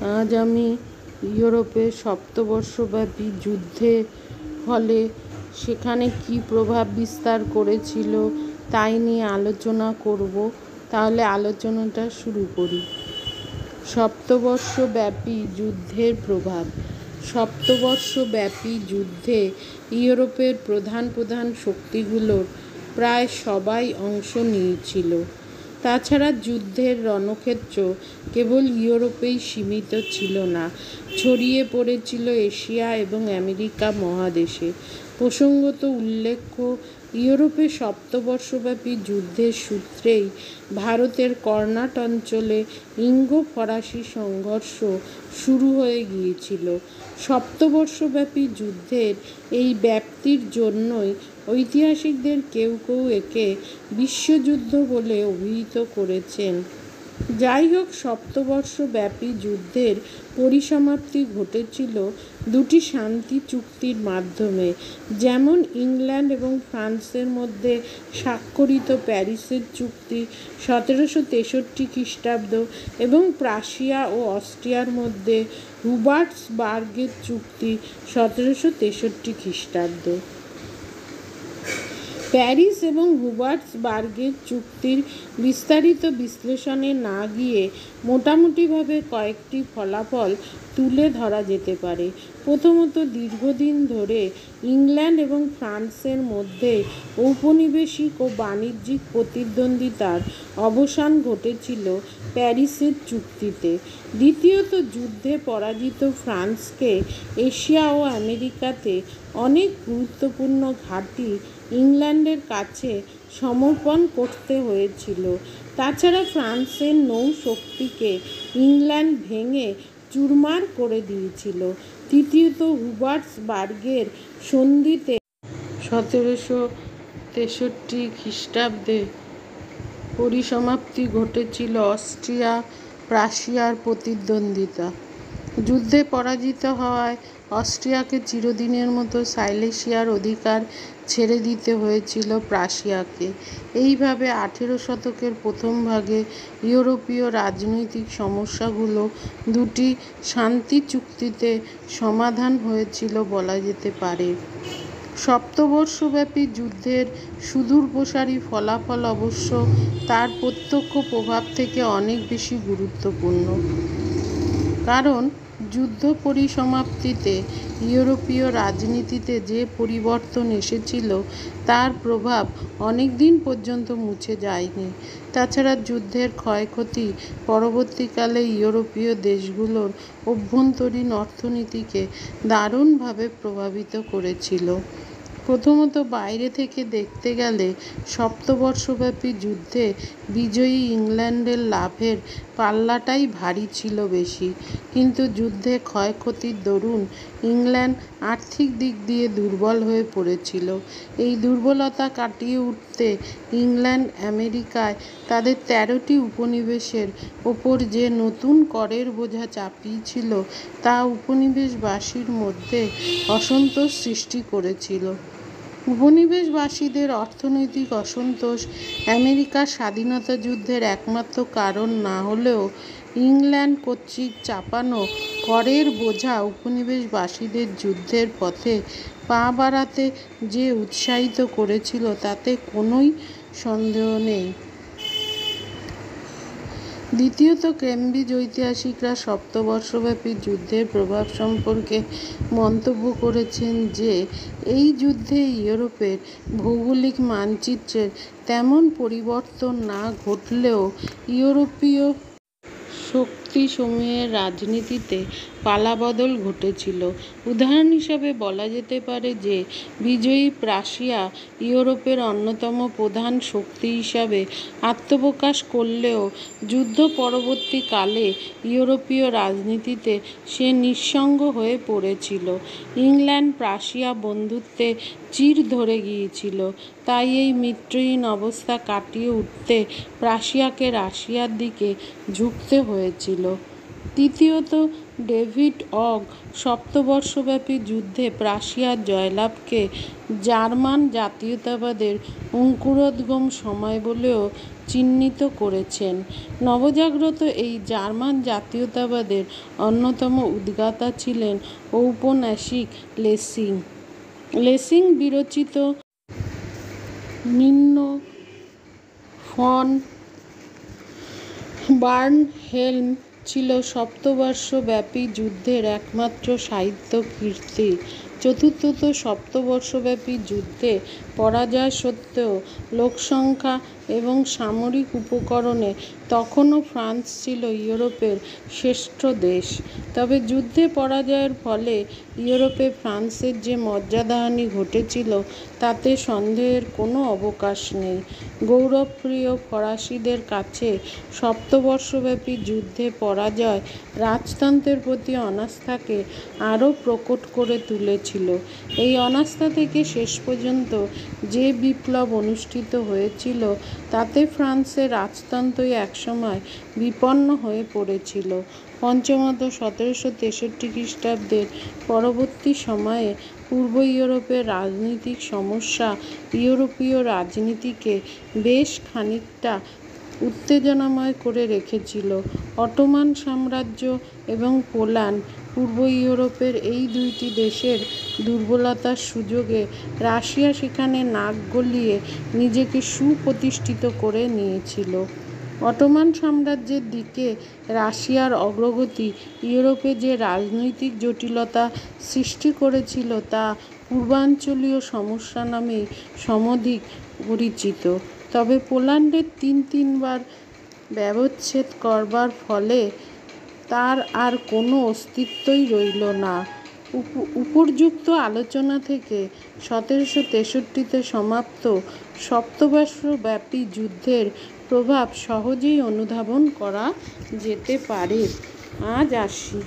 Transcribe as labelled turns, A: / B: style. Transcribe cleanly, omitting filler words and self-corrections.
A: আজ আমি ইউরোপের সপ্তবর্ষব্যাপী যুদ্ধের ফলে সেখানে কী প্রভাব বিস্তার করেছিল তাই নিয়ে আলোচনা করব। তাহলে আলোচনাটা শুরু করি। সপ্তবর্ষব্যাপী যুদ্ধের প্রভাব। সপ্তবর্ষব্যাপী যুদ্ধে ইউরোপের প্রধান প্রধান শক্তিগুলোর প্রায় সবাই অংশ নিয়েছিল। তাছাড়া যুদ্ধের রণক্ষেত্র কেবল ইউরোপেই সীমিত ছিল না, ছড়িয়ে পড়েছিল এশিয়া এবং আমেরিকা মহাদেশে। প্রসঙ্গত উল্লেখ্য, ইউরোপে সপ্তবর্ষব্যাপী যুদ্ধের সূত্রেই ভারতের কর্ণাট অঞ্চলে ইঙ্গো ফরাসি সংঘর্ষ শুরু হয়ে গিয়েছিল। সপ্তবর্ষব্যাপী যুদ্ধের এই ব্যাপ্তির জন্যই ঐতিহাসিকদের কেউ কেউ একে বিশ্বযুদ্ধ বলে অভিহিত করেছেন। যাই হোক, সপ্তবর্ষব্যাপী যুদ্ধের পরিসমাপ্তি ঘটেছিল দুটি শান্তি চুক্তির মাধ্যমে, যেমন ইংল্যান্ড এবং ফ্রান্সের মধ্যে স্বাক্ষরিত প্যারিসের চুক্তি 1763 খ্রিস্টাব্দ এবং প্রাশিয়া ও অস্ট্রিয়ার মধ্যে হুবার্টসবার্গের চুক্তি 1763 খ্রিস্টাব্দ। প্যারিস এবং হুবার্টসবার্গের চুক্তির বিস্তারিত বিশ্লেষণে না গিয়ে মোটামুটিভাবে কয়েকটি ফলাফল তুলে ধরা যেতে পারে। প্রথমত, দীর্ঘদিন ধরে ইংল্যান্ড এবং ফ্রান্সের মধ্যে ঔপনিবেশিক ও বাণিজ্যিক প্রতিদ্বন্দ্বিতার অবসান ঘটেছিল প্যারিসের চুক্তিতে। দ্বিতীয়ত, যুদ্ধে পরাজিত ফ্রান্সকে এশিয়া ও আমেরিকাতে অনেক গুরুত্বপূর্ণ ঘাঁটি ইংল্যান্ডের কাছে সমর্পণ করতে হয়েছিল। তাছাড়া ফ্রান্সের নৌশক্তিকে ইংল্যান্ড ভেঙে চুরমার করে দিয়েছিল। তৃতীয়ত, হুবার্টসবার্গের সন্ধিতে 1763 খ্রিস্টাব্দে পরিসমাপ্তি ঘটেছিল অস্ট্রিয়া প্রাশিয়ার প্রতিদ্বন্দ্বিতা। যুদ্ধে পরাজিত হওয়ায় অস্ট্রিয়াকে চিরদিনের মতো সাইলেসিয়ার অধিকার ছেড়ে দিতে হয়েছিল প্রাশিয়াকে। এইভাবে 18 শতকের প্রথম ভাগে ইউরোপীয় রাজনৈতিক সমস্যাগুলো দুটি শান্তি চুক্তিতে সমাধান হয়েছিল বলা যেতে পারে। সপ্তবর্ষব্যাপী যুদ্ধের সুদূরপ্রসারী ফলাফল অবশ্য তার প্রত্যক্ষ প্রভাব থেকে অনেক বেশি গুরুত্বপূর্ণ। কারণ যুদ্ধ পরিসমাপ্তিতে ইউরোপীয় রাজনীতিতে যে পরিবর্তন এসেছিল তার প্রভাব অনেক দিন পর্যন্ত মুছে যায়নি। তাছাড়া যুদ্ধের ক্ষয়ক্ষতি পরবর্তীকালে ইউরোপীয় দেশগুলোর অভ্যন্তরীণ অর্থনীতিকে দারুণভাবে প্রভাবিত করেছিল। প্রথমত, বাইরে থেকে দেখতে গেলে সপ্তবর্ষব্যাপী যুদ্ধে বিজয়ী ইংল্যান্ডের লাভের পাল্লাটাই ভারী ছিল বেশি। কিন্তু যুদ্ধে ক্ষয়ক্ষতির দরুন ইংল্যান্ড আর্থিক দিক দিয়ে দুর্বল হয়ে পড়েছিল। এই দুর্বলতা কাটিয়ে উঠতে ইংল্যান্ড আমেরিকায় তাদের 13টি উপনিবেশের ওপর যে নতুন করের বোঝা চাপিয়েছিল তা উপনিবেশবাসীর মধ্যে অসন্তোষ সৃষ্টি করেছিল। উপনিবেশবাসীদের অর্থনৈতিক অসন্তোষ আমেরিকার স্বাধীনতা যুদ্ধের একমাত্র কারণ না হলেও ইংল্যান্ড কর্তৃক চাপানো করের বোঝা উপনিবেশবাসীদের যুদ্ধের পথে পা বাড়াতে যে উৎসাহিত করেছিল তাতে কোনোই সন্দেহ নেই। দ্বিতীয়ত, কেমব্রিজ ঐতিহাসিকরা সপ্তবর্ষব্যাপী যুদ্ধের প্রভাব সম্পর্কে মন্তব্য করেছেন যে এই যুদ্ধে ইউরোপের ভৌগোলিক মানচিত্রের তেমন পরিবর্তন না ঘটলেও ইউরোপীয় শক্তিসমূহের রাজনীতিতে পালাবদল ঘটেছিল। উদাহরণ হিসেবে বলা যেতে পারে যে বিজয়ী প্রাশিয়া ইউরোপের অন্যতম প্রধান শক্তি হিসাবে আত্মপ্রকাশ করলেও যুদ্ধ পরবর্তী কালে ইউরোপীয় রাজনীতিতে সে নিঃসঙ্গ হয়ে পড়েছিল। ইংল্যান্ড প্রাশিয়া বন্ধুত্বে চির ধরে গিয়েছিল, তাই এই মিত্রহীন অবস্থা কাটিয়ে উঠতে প্রাশিয়াকে রাশিয়ার দিকে ঝুঁকতে হয়েছিল। তৃতীয়ত, ডেভিড অগ সপ্তবর্ষব্যাপী যুদ্ধে প্রাশিয়ার জয়লাভকে জার্মান জাতীয়তাবাদের অঙ্কুরোদ্গম সময় বলেও চিহ্নিত করেছেন। নবজাগ্রত এই জার্মান জাতীয়তাবাদের অন্যতম উদ্গাতা ছিলেন ঔপন্যাসিক লেসিং। লেসিং বিরচিত মিন্ন ফন বার্নহেলম ছিল সপ্তবর্ষব্যাপী যুদ্ধের একমাত্র সাহিত্য কীর্তি। চতুর্থ সপ্তবর্ষব্যাপী যুদ্ধে পরাজয় সত্ত্বেও লোকসংখ্যা এবং সামরিক উপকরণে তখনও ফ্রান্স ছিল ইউরোপের শ্রেষ্ঠ দেশ। তবে যুদ্ধে পরাজয়ের ফলে ইউরোপে ফ্রান্সের যে মর্যাদাহানি ঘটেছিল তাতে সন্দেহের কোনো অবকাশ নেই। গৌরবপ্রিয় ফরাসিদের কাছে সপ্তবর্ষব্যাপী যুদ্ধে পরাজয় রাজতন্ত্রের প্রতি অনাস্থাকে আরও প্রকট করে তুলেছিল। এই অনাস্থা থেকে শেষ পর্যন্ত যে বিপ্লব অনুষ্ঠিত হয়েছিল তাতে ফ্রান্সের রাজতন্ত্রই একসময় বিপন্ন হয়ে পড়েছিল। পঞ্চমত 1763 খ্রিস্টাব্দের পরবর্তী সময়ে পূর্ব ইউরোপের রাজনৈতিক সমস্যা ইউরোপীয় রাজনীতিকে বেশ খানিকটা উত্তেজনাময় করে রেখেছিল। অটোমান সাম্রাজ্য এবং পোল্যান্ড পূর্ব ইউরোপের এই দুইটি দেশের দুর্বলতার সুযোগে রাশিয়া সেখানে নাক গলিয়ে নিজেকে সুপ্রতিষ্ঠিত করে নিয়েছিল। অটোমান সাম্রাজ্যের দিকে রাশিয়ার অগ্রগতি ইউরোপে যে রাজনৈতিক জটিলতা সৃষ্টি করেছিল তা পূর্বাঞ্চলীয় সমস্যা নামেই সমধিক পরিচিত। তবে পোল্যান্ডের তিনবার ব্যবচ্ছেদ করবার ফলে তার আর কোনো অস্তিত্বই রইল না। উপর্যুক্ত আলোচনা থেকে 1763-তে সমাপ্ত সপ্তবর্ষব্যাপী যুদ্ধের প্রভাব সহজেই অনুধাবন করা যেতে পারে। আজ আসি।